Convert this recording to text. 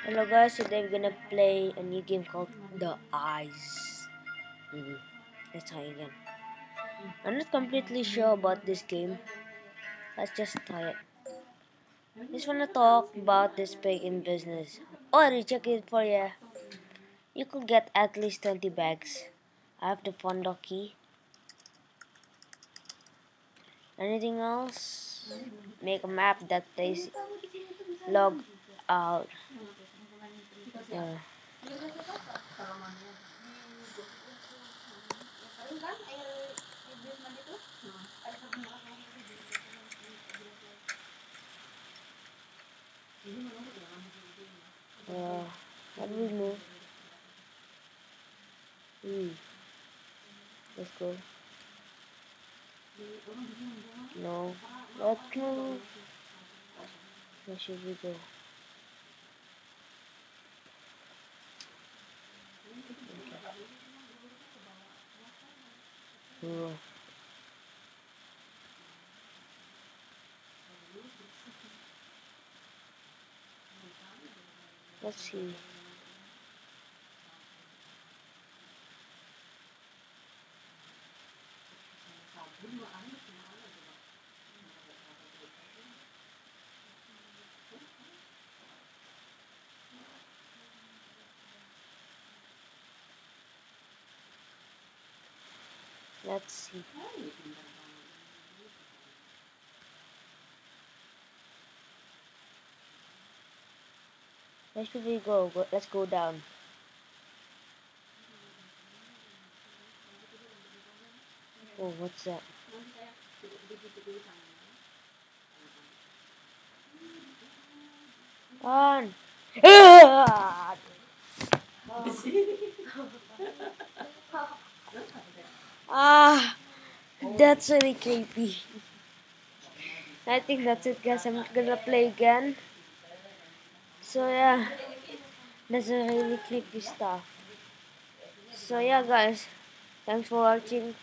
Hello guys, today we're gonna play a new game called The Eyes. Let's try again. I'm not completely sure about this game. Let's just try it. Just wanna talk about this big in business. Oh, I check it for you. You could get at least 20 bags. I have the Fondo key. Anything else? Make a map that says log out. Yeah. How do we move? Let's go. No. Let's move. Where should we go? Oh. Let's see. Let's see. Where should we go? Let's go down. Oh, what's that? On! Ah! That's really creepy. I think that's it, guys. I'm not gonna play again. So yeah, that's a really creepy stuff. So yeah, guys, thanks for watching.